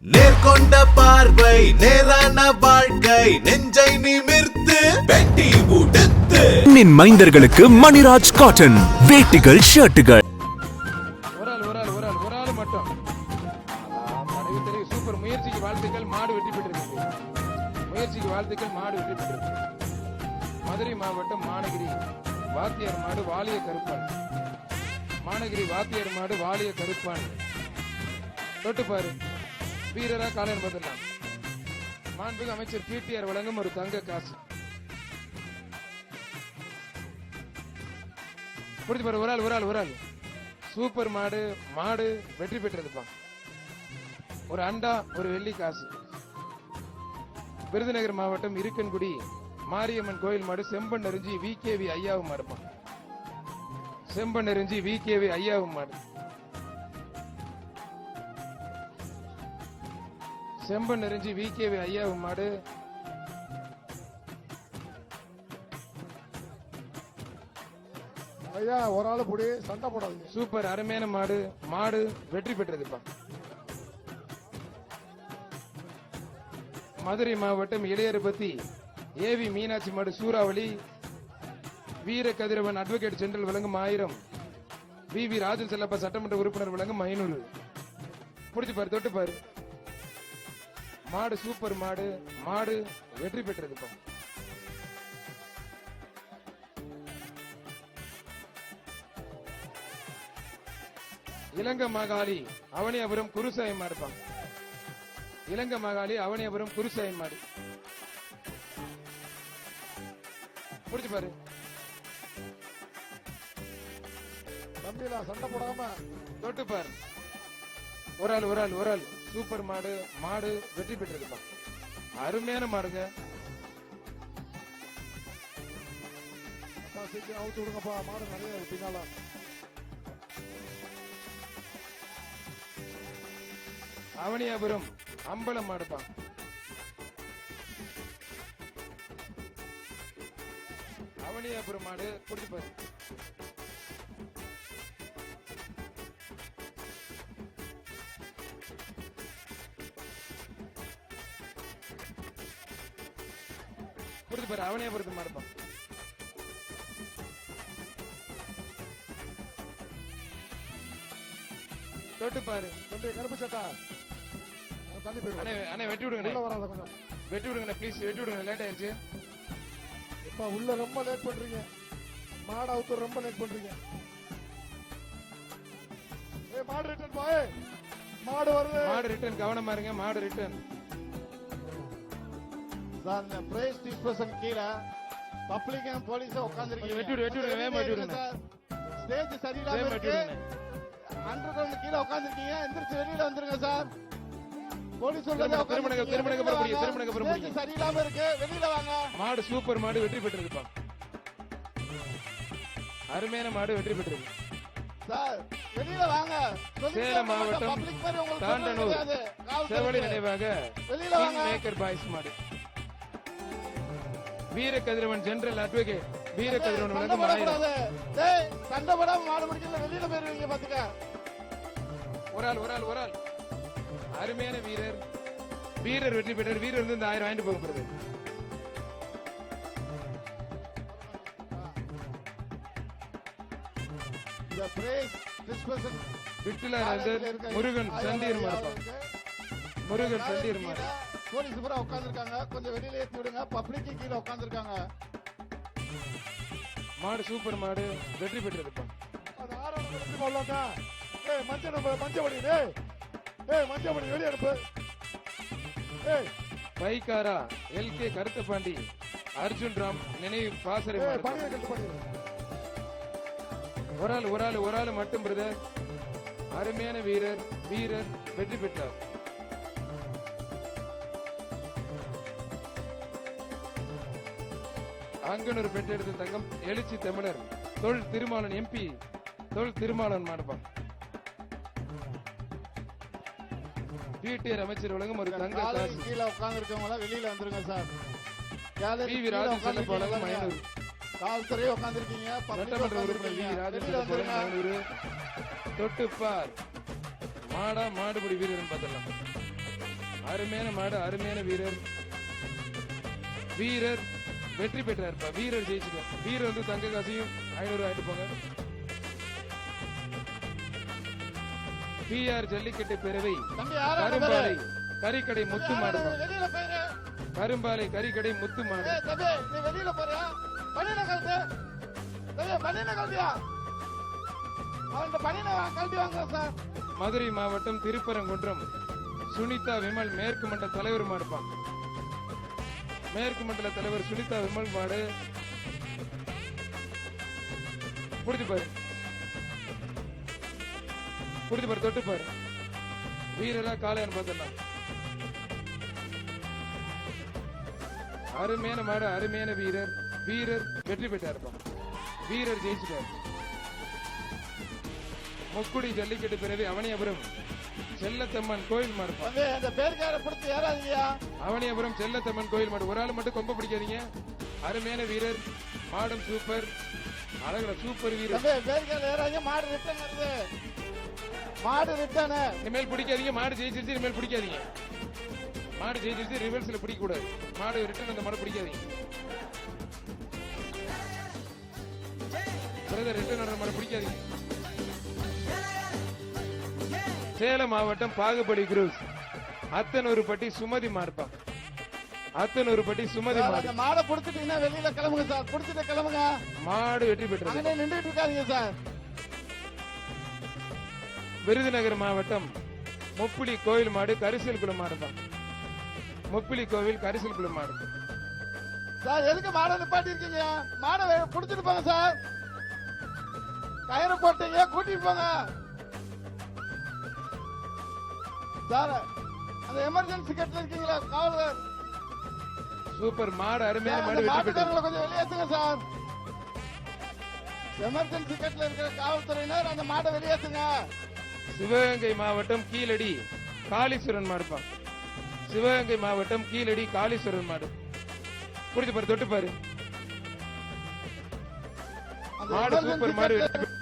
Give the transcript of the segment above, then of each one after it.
நேர்கொண்ட பார்வை நேரான வாழ்க்கை நெஞ்சை நிமிர்த்து வெட்டி உடுத்து மைந்தர்களுக்கு மணிராஜ் காட்டன் வேட்டிகள் ஷர்ட்டுகள் ஒரு ஆள் மட்டும் சூப்பர் முயற்சிக்கு வாழ்த்துக்கள். மாடு வெற்றி பெற்றிருக்கு. முயற்சிக்கு வாழ்த்துக்கள். மாடு வெற்றி பெற்றிருக்கு. மதுரை மாவட்டம் மாநகிரி வாத்தியார் மாடு வாலிய கருப்பான். மாநகிரி வாத்தியார் மாடு வாலிய கருப்பான். தொட்டுப்பாரு வீரரா காலை என்பதெல்லாம் மாண்புமிகு அமைச்சர் பிடிஆர் வழங்கும் ஒரு தங்க காசு. முடிச்சு பாரு. ஒரு ஆள் சூப்பர் மாடு. மாடு வெற்றி பெற்றதுப்பா. ஒரு அண்டா ஒரு வெள்ளி காசு. விருதுநகர் மாவட்டம் இருக்கன்குடி மாரியம்மன் கோயில் மாடு செம்பன் நெருஞ்சி VKV ஐயாவும் மாடுப்பான். செம்பன் நெருஞ்சி VKV ஐயாவும் மாடு. செம்பன் நெருஞ்சி VKV ஐயாவும் மாடு. ஐயா ஒரு ஆளு புடி சண்டை போடாதீங்க. சூப்பர் அருமையான மாடு. மாடு வெற்றி பெற்றதுப்பா. மதுரை மாவட்டம் இளையரபத்தி AV மீனாட்சி மாடு சூறாவளி வீர கதிரவன் அட்வொகேட் ஜெனரல் வழங்கும் 1000. VV ராஜன் செல்லப்பா சட்டமன்ற உறுப்பினர் வழங்கும் 500. பிடிச்சு பாரு. தொட்டு பாரு. மாடு சூப்பர் மாடு. மாடு வெற்றி பெற்றதுப்பா. இலங்கை மாகாளி அவனியாபுரம் குருசாயம் மாடுப்பாங்க. இலங்கை மாகாளி அவனியாபுரம் குருசாயம் மாடு. புடிச்சு பாரு. தம்பிலா சண்டை போடாம தொட்டு பாரு. ஒரு ஆள் சூப்பர் மாடு. மாடு வெற்றி பெற்றதுப்பா. அருமையான மாடுங்க. சீக்கிரம் அவுத்து விடுங்கப்பா. மாடு நிறைய பின்னால. அவனியாபுரம் அம்பலம் மாடுப்பா. அவனியாபுரம் மாடு. புடிச்சு பாரு. புடிச்சு பாரு. அவனியாபுரத்து மாடுப்பா. தொட்டு பாரு. தம்பி கருப்பு சட்டா தண்ணி போயிடும். அண்ணே வெட்டி விடுங்க. உள்ள வராத கொஞ்சம் வெட்டி விடுங்க ப்ளீஸ். வெட்டி விடுங்க. லேட் ஆயிடுச்சு. இப்ப உள்ள ரொம்ப லேட் பண்றீங்க. மாடு அவுத்து ரொம்ப லேட் பண்றீங்க. ஏய் மாடு ரிட்டர்ன் போய். மாடு வருது. மாடு ரிட்டர்ன். கவனமா இருங்க. மாடு ரிட்டர்ன். சார் இந்த பிரைஸ் டிஸ்பர்சன் கீழே பப்ளிக் அண்ட் போலீஸ் உட்கார்ந்துருக்கீங்க. வெட்டி விடுங்க. வேகமா வெட்டி விடுங்க. ஸ்டேஜ் சரியில்லாம இருக்கு. அண்டர் கிரவுண்ட் கீழே உட்கார்ந்துருக்கீங்க. எந்திரிச்சு வெளியில வந்துருங்க சார். போலீஸ் சொல்றதே சரியில்லாம இருக்கு. வெளியில வாங்க. மாடு சூப்பர் மாடு வெற்றி பெற்றிருப்பா. அருமையான மாடு வெற்றி பெற்றிருக்கு சார். வெளியில வாங்க. சேலம் மாவட்டம் தாண்டனூர் செவலி நினைவாக மேக்கர் பாய்ஸ் மாடு. வீர கதிரவன் ஜெனரல் அட்வொகேட் வீர கதிரவன் வழங்கும் 1000. சண்டை போடாம மாடு பிடிக்கல. வெளியில போயிருவீங்க பாத்துக்க. ஒரு ஆள் அருமையான வீரர் வெற்றி பெற்றார். வீரர் வந்து இந்த 1000 வாங்கிட்டு போக போறது. இந்த பிரைஸ் டிஸ்பர்சன் முருகன் சண்டீர் மாடு. முருகன் சண்டீர் மாடு. போலீஸ் பூரா உட்கார்ந்துருக்காங்க. கொஞ்சம் வெளியில ஏற்றி விடுங்க. பப்ளிக் கீழே உட்கார்ந்துருக்காங்க. மாடு சூப்பர் மாடு வெற்றி பெற்றிருப்பா. அது ஆரோக்கியம் கொள்ளட்டா. ஏய் மஞ்சப்படி. ஏய் மஞ்சப்படி வெளியே அனுப்பு. ஏய் பைக்காரா LK கருத்தபாண்டி அர்ஜுன் ராம் நினைவு பாசறை மாடு. பணியை கட்டு பண்ணி. ஒரு ஆள் மட்டும் பிரதர். அருமையான வீரர் வெற்றி பெற்றார். அங்கனூர் பெற்றெடுத்த தங்கம் எழுச்சி தமிழர் தொல் திருமாலன் MP தொல் திருமாலன் மாடுப்பான். பிடிஆர் அமைச்சர் வழங்கும் ஒரு தங்க காசு. கீழே உட்கார்ந்துருக்கவங்க வெளியில வந்துருங்க சார். VV ராஜன் செல்லப்பா வழங்கும் 500. காவல்துறையே உட்கார்ந்துருக்கீங்க. சட்டமன்ற உறுப்பினர் VV ராஜன் செல்லப்பா வழங்கும் 500. தொட்டுப்பார். மாடா மாடுபடி வீரர் பார்த்தலாம். அருமையான மாடு, அருமையான வீரர். வீரர் வெற்றி பெற்றாருப்பா. வீரர் ஜெயிச்சுட்டார். வீரர் வந்து தங்க காசையும் 500 ஆயிட்டு போங்க. PR ஜல்லிக்கட்டு பேரவை தம்பி யாரா கரும்பாலை கறிக்கடை முத்து மாடு. வெளியில போயிரு. கரும்பாலை கறிக்கடை முத்து மாடு. ஏய் தம்பி நீ வெளியில போறியா? பனியன கழட்டு. தம்பி பனியன கழட்டியா? அவன் பனியன கழட்டி வாங்க சார். மதுரை மாவட்டம் திருப்பரங்குன்றம் சுனிதா விமல் மேற்கு மண்டல தலைவர் மாடுப்பா. மேற்கு மண்டல தலைவர் சுனிதா விமல் மாடு. புடிச்சு பாரு, புடிச்சு பாரு, தொட்டு பாரு. வீரரா காளையான்னு பார்த்துடலாம். அருமையான மாடு, அருமையான வீரர். வீரர் வெற்றி பெற்றாருப்பா. வீரர் ஜெயிச்சுட்டார். முக்குடி ஜல்லிக்கட்டு பிறகு அவனியபுரம் செல்லத்தம்மன் கோயில் மாடுப்பா. தம்பி அந்த பேர்கார பிடிச்சி ஏறாதீங்கயா. அவனியபுரம் செல்லத்தம்மன் கோயில் மாடு. ஒரு ஆள் மட்டும் கொம்ப பிடிக்காதீங்க. அருமையான வீரர். மாடும் சூப்பர். அழகுல சூப்பர் வீரர். தம்பி பேர்கார ஏறாதீங்க. மாடு ரிட்டர்ன் வருது. மாடு ரிட்டர்ன். இனிமேல் பிடிக்காதீங்க. மாடு ஜெயிச்சிருச்சு. இனிமேல் பிடிக்காதீங்க. மாடு ஜெயிச்சிருச்சு. ரிவர்ஸ்ல பிடிக்க கூடாது. மாடு ரிட்டர்ன் அந்த மாடு பிடிக்காதீங்க. பிரதர் ரிட்டர்ன் அந்த மாடு பிடிக்காதீங்க. சேலம் மாவட்டம் பாகுபடி குரூஸ் அத்தனூர்பட்டி சுமதி மாடுப்பா. அத்தனூர்பட்டி சுமதி சார், மாடு. அந்த மாடை புடிச்சிட்டீங்கன்னா வெளியில கிளம்புங்க சார். புடிச்சிட்டு கிளம்புங்க. மாடு வெற்றி பெற்றது. அங்கே நின்றுட்டு இருக்காதீங்க சார். விருதுநகர் மாவட்டம் முப்புளி கோயில் மாடு கரிசல் குளம் மாடுப்பா. முப்புளி கோவில் கரிசல் குளம் மாடு. சார் எதுக்கு மாடை நிப்பாட்டி இருக்கீங்க? மாடை புடிச்சிட்டு போங்க சார். கயிறு போட்டீங்க, கூட்டிட்டு போங்க சார். அந்த எமர்ஜென்சி கட்டில இருக்கீங்களா காவலர்? சூப்பர் மாடு, அருமையான சார், மாடு அந்த வெற்றி பெற்றது. மாட்டுக்காரங்களை கொஞ்சம் வெளியேற்றுங்க சார். எமர்ஜென்சி கட்டில இருக்கிற காவல்துறையினர் அந்த மாடை வெளியேற்றுங்க. சிவகங்கை மாவட்டம் கீழடி காளீஸ்வரன் மாடுப்பா. சிவகங்கை மாவட்டம் கீழடி காளீஸ்வரன் மாடு. புடிச்சு பாரு, தொட்டு பாரு. அந்த மாடு emergency சூப்பர் மாடு கட்டில- வெற்றி பெற்றது.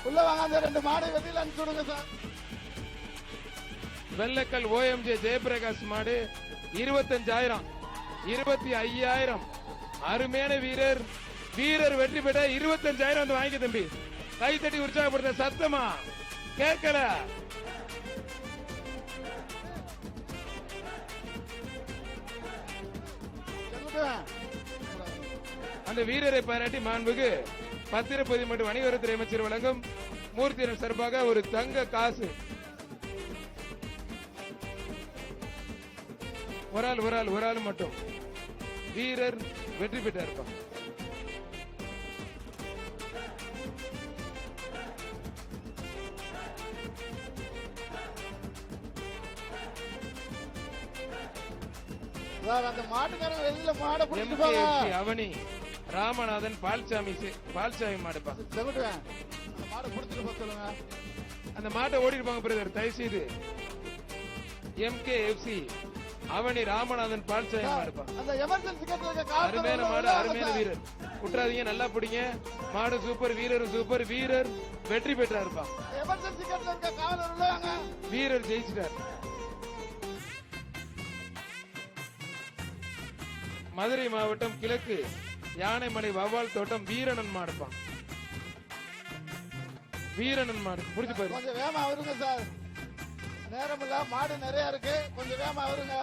உள்ள வாங்க. அந்த 2 மாடை வெளியில அனுப்பிச்சு விடுங்க சார். வெள்ளக்கல் OMJ ஜெயபிரகாஷ் மாடு 25,000 25,000. அருமையான வீரர். வீரர் வெற்றி பெற்ற 25,000 வந்து வாங்கி தம்பி. கை தட்டி உற்சாகப்படுத்த சத்தமா கேட்கல. சொல்லுங்க. அந்த வீரரை பாராட்டி மாண்புக்கு பத்திரப்பதிவு மற்றும் வணிகவரித்துறை அமைச்சர் வழங்கும் மூர்த்தியினர் சார்பாக ஒரு தங்க காசு. ஒரு ஆள் மட்டும். வீரர் வெற்றி பெற்றார். சார் அந்த மாட்டுக்காரங்க வெளியில மாடை புடிச்சிட்டு போங்க. MKFC அவனி ராமநாதன் பால்சாமி மாடுப்பா. செங்குட்டுவேன். அந்த மாடை புடிச்சிட்டு போக சொல்லுங்க. அந்த மாட்டை ஓடிருப்பாங்க பிரதர், தயவு செய்து. MKFC அவனி ராமநாதன் பால்சாமி மாடுப்பா. அந்த எமர்ஜென்சி கட்டில இருக்க அருமையான மாடு, அருமையான வீரர். குற்றாதீங்க, நல்லா பிடிங்க. மாடு சூப்பர், வீரர் சூப்பர். வீரர் வெற்றி பெற்றாருப்பா. எமர்ஜென்சி கட்டில இருக்க காவலர் உள்ள வாங்க. வீரர் ஜெயிச்சிட்டார். மதுரை மாவட்டம் கிழக்கு யானைமலை வவ்வால் தோட்டம் வீரனன் மாடுப்பான். வீரனன் மாடு புடிச்சு பாரு. கொஞ்சம் வேகமா வருங்க சார். நேரம் இல்ல, மாடு நிறைய இருக்கு. கொஞ்சம் வேகமா வருங்க.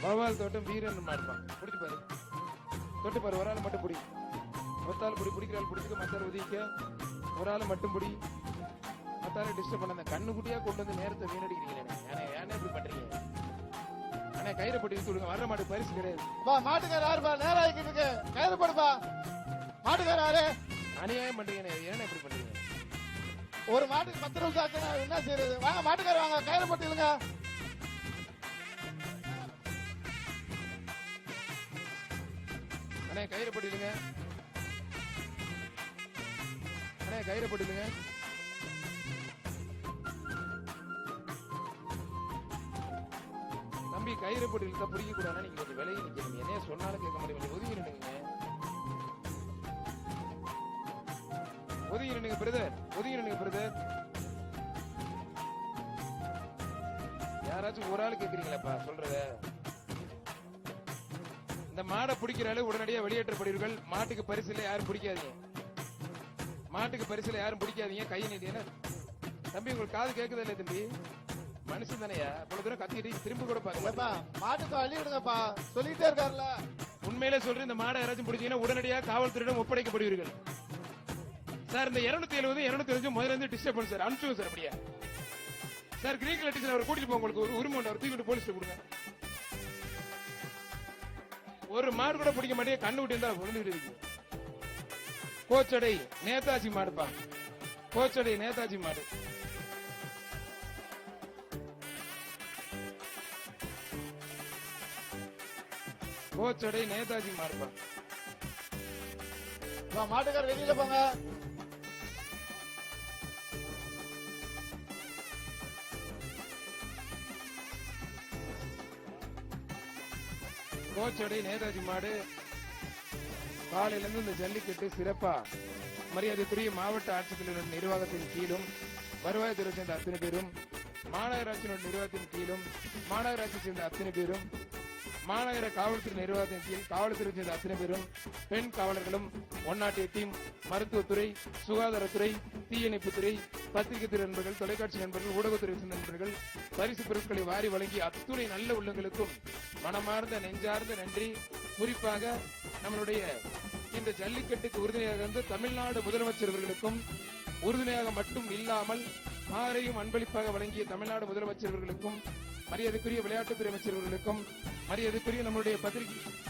வவ்வால் தோட்டம் வீரனன் மாடுப்பான். புடிச்சு பாரு, தொட்டு பாரு. ஒரு ஆள் மட்டும் புடி. ஒத்தாள் புடி. பிடிக்கிற ஆள் பிடிச்சிக்க, மத்தாள் உதவிக்க. ஒரு ஆள் மட்டும் புடி. மத்தால டிஸ்டர்ப் பண்ண. கண்ணு குட்டியா கொண்டு வந்து நேரத்தை வீணடிக்கிறீங்க. ஏன்னா இப்படி பண்றீங்க? அண்ணா கயிறு போட்டு இழுத்து விடுங்க. வர்ற மாடு பரிசு கிடையாது. பா மாட்டுக்கார யாருப்பா? நேரம் ஆகிட்டு இருக்கு. கயிறு போடுப்பா. மாட்டுக்கார யாரு? அநியாயம் பண்றீங்க. ஏன்னா இப்படி பண்றீங்க? ஒரு மாட்டுக்கு 10 நிமிஷம் ஆச்சுன்னா என்ன செய்யறது? வாங்க மாட்டுக்கார வாங்க. கயிறு போட்டு இழுங்க. அண்ணா கயிறு போட்டு இழுங்க. அண்ணா கயிறு போட்டு இழுங்க. தம்பி கயிறு போட்டு இழுத்தா பிடிக்க கூடாதுன்னா நீங்க கொஞ்சம் விலகி நிக்கிறீங்க. என்ன சொன்னாலும் கேட்க மாட்டேங்க. ஒதுங்கி நின்னுங்க. ஒதுங்கி நின்னுங்க பிரதர், ஒதுங்கி நின்னுங்க பிரதர். யாராச்சும் ஒரு ஆள் கேக்குறீங்களாப்பா சொல்றத? இந்த மாடை பிடிக்கிற அளவு உடனடியாக வெளியேற்றப்படுவீர்கள். மாட்டுக்கு பரிசுல யாரும் பிடிக்காதீங்க, மாட்டுக்கு பரிசுல யாரும் பிடிக்காதீங்க. கையை நீட்டினா தம்பி உங்களுக்கு காது கேக்குதா இல்ல தம்பி? மனுஷன் தானையா, இவ்வளவு தூரம் கத்திட்டு திரும்ப கூட பாருங்க. மாட்டுக்கு அள்ளி விடுங்கப்பா, சொல்லிட்டே இருக்காருல்ல. உண்மையிலே சொல்றேன், இந்த மாடை யாராச்சும் பிடிச்சீங்கன்னா உடனடியாக காவல்துறையிடம் ஒப்படைக்கப்படுவீர்கள். சார் இந்த 270 205 முதல்ல இருந்து டிஸ்டர்பன்ஸ் சார், அனுப்பிச்சுங்க சார். அப்படியே சார் கிரீன் கலர் டீச்சர் அவர் கூட்டிட்டு போங்க, உங்களுக்கு ஒரு உரிமை உண்டு, அவர் தூக்கிட்டு போலீஸ் கொடுங்க. ஒரு மாடு கூட பிடிக்க மாட்டேங்க, கண்ணு விட்டு இருந்தா விழுந்துட்டு இருக்கு. கோச்சடை நேதாஜி மாடுப்பா, கோச்சடை நேதாஜி மாடு. கோச்சடை நேதாஜி மாடுப்பா. மாட்டுக்கார் வெளியில போங்க. கோச்சடை நேதாஜி மாடு. காலையில இருந்து இந்த ஜல்லிக்கட்டு சிறப்பா மரியாதைக்குரிய மாவட்ட ஆட்சித்தலைவர் நிர்வாகத்தின் கீழும், வருவாய்த்துறை சேர்ந்த அத்தனை பேரும், மாநகராட்சியினுடைய நிர்வாகத்தின் கீழும், மாநகராட்சி சேர்ந்த அத்தனை பேரும், மாநகர காவல்துறை நிர்வாகத்தின் கீழ் காவல்துறை சேர்ந்த அத்தனை பேரும், பெண் காவலர்களும், 108 டீம், மருத்துவத்துறை, சுகாதாரத்துறை, தீயணைப்புத்துறை, பத்திரிகை துறை நண்பர்கள், தொலைக்காட்சி நண்பர்கள், ஊடகத்துறை சேர்ந்த நண்பர்கள், பரிசு பொருட்களை வாரி வழங்கி அத்துணை நல்ல உள்ளங்களுக்கும் மனமார்ந்த நெஞ்சார்ந்த நன்றி. குறிப்பாக நம்மளுடைய இந்த ஜல்லிக்கட்டுக்கு உறுதுணையாக இருந்து தமிழ்நாடு முதலமைச்சர் அவர்களுக்கும், உறுதுணையாக மட்டும் இல்லாமல் ஆரையும் அன்பளிப்பாக வழங்கிய தமிழ்நாடு முதலமைச்சர் அவர்களுக்கும், மரியாதைக்குரிய விளையாட்டுத்துறை அமைச்சர் அவர்களுக்கும், மரியாதைக்குரிய நம்முடைய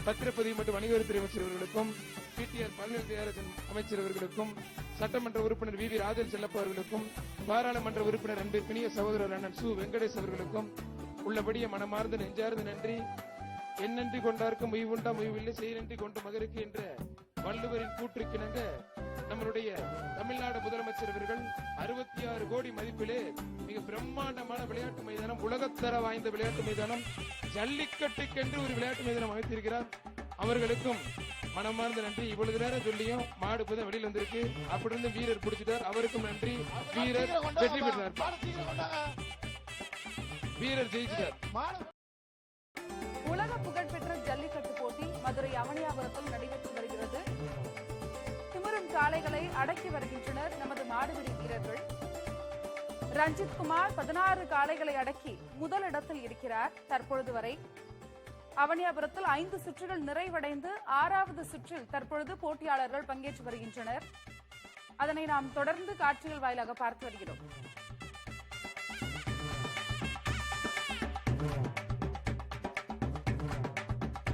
பத்திரப்பதிவு மற்றும் வணிகவரித்துறை அமைச்சர் அவர்களுக்கும், பிடிஆர் பழனிவேல் அமைச்சர் அவர்களுக்கும், சட்டமன்ற உறுப்பினர் வி ராஜன் செல்லப்பா அவர்களுக்கும், பாராளுமன்ற உறுப்பினர் அன்பிற்கினிய சகோதரர் அண்ணன் சு வெங்கடேஷ் அவர்களுக்கும் உள்ளபடியே மனமார்ந்த நெஞ்சார்ந்த நன்றி. எண்ணன்றி கொண்டார்க்கும் உய்வுண்டா உய்வில்லை, செய்நன்றி கொண்ட மகருக்கு என்ற வள்ளுவரின் கூற்றுக்கிணங்க நம்மளுடைய தமிழ்நாடு முதலமைச்சர் அவர்கள் 66 கோடி மதிப்பிலே மிக பிரம்மாண்டமான விளையாட்டு மைதானம், உலகத்தர வாய்ந்த விளையாட்டு மைதானம், ஜல்லிக்கட்டுக்கென்று ஒரு விளையாட்டு மைதானம் அமைத்திருக்கிறார். அவர்களுக்கும் மனமார்ந்த நன்றி. இவ்வளவு நேரம் சொல்லியும் மாடு புதை வெளியில் வந்திருக்கு, அப்படி இருந்து வீரர் பிடிச்சிட்டார், அவருக்கும் நன்றி. வீரர் வெற்றி பெற்றார், வீரர் ஜெயிச்சிட்டார். உலக புகழ்பெற்ற ஜல்லிக்கட்டு போட்டி மதுரை அவனியாபுரத்தில் நடைபெற்று வருகிறது. திமிரும் காளைகளை அடக்கி வருகின்றனர் நமது மாடுபிடி வீரர்கள். ரஞ்சித் குமார் 16 காளைகளை அடக்கி முதலிடத்தில் இருக்கிறார். தற்பொழுது வரை அவனியாபுரத்தில் 5 சுற்றுகள் நிறைவடைந்து 6வது சுற்றில் தற்பொழுது போட்டியாளர்கள் பங்கேற்று வருகின்றனர். அதனை நாம் தொடர்ந்து காட்சிகள் வாயிலாக பார்த்து வருகிறோம்.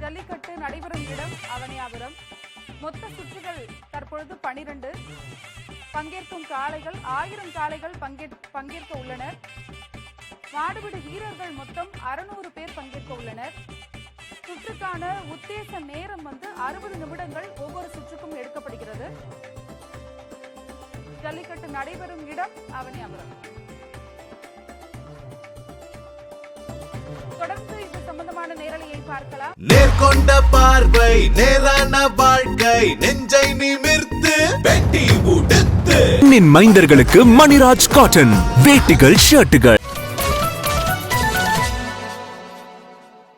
ஜல்லிக்கட்டு நடைபெறும் இடம் அவனியாபுரம். மொத்த சுற்றுகள் தற்பொழுது 12. பங்கேற்கும் காளைகள் 1000 காளைகள் பங்கேற்க உள்ளனர். மாடுபிடி வீரர்கள் மொத்தம் 600 பேர் பங்கேற்க உள்ளனர். சுற்றுக்கான உத்தேச நேரம் 60 நிமிடங்கள் ஒவ்வொரு சுற்றுக்கும் எடுக்கப்படுகிறது. ஜல்லிக்கட்டு நடைபெறும் இடம் அவனியாபுரம். தொடர்ந்து இது சம்பந்தமான நேரலையை பார்க்கலாம். நேர்கொண்ட பார்வை நேரான வாழ்க்கை நெஞ்சை நிமிர்த்து வெட்டி உடுத்து மைந்தர்களுக்கு மணிராஜ் காட்டன் வேட்டிகள் ஷர்ட்டுகள்.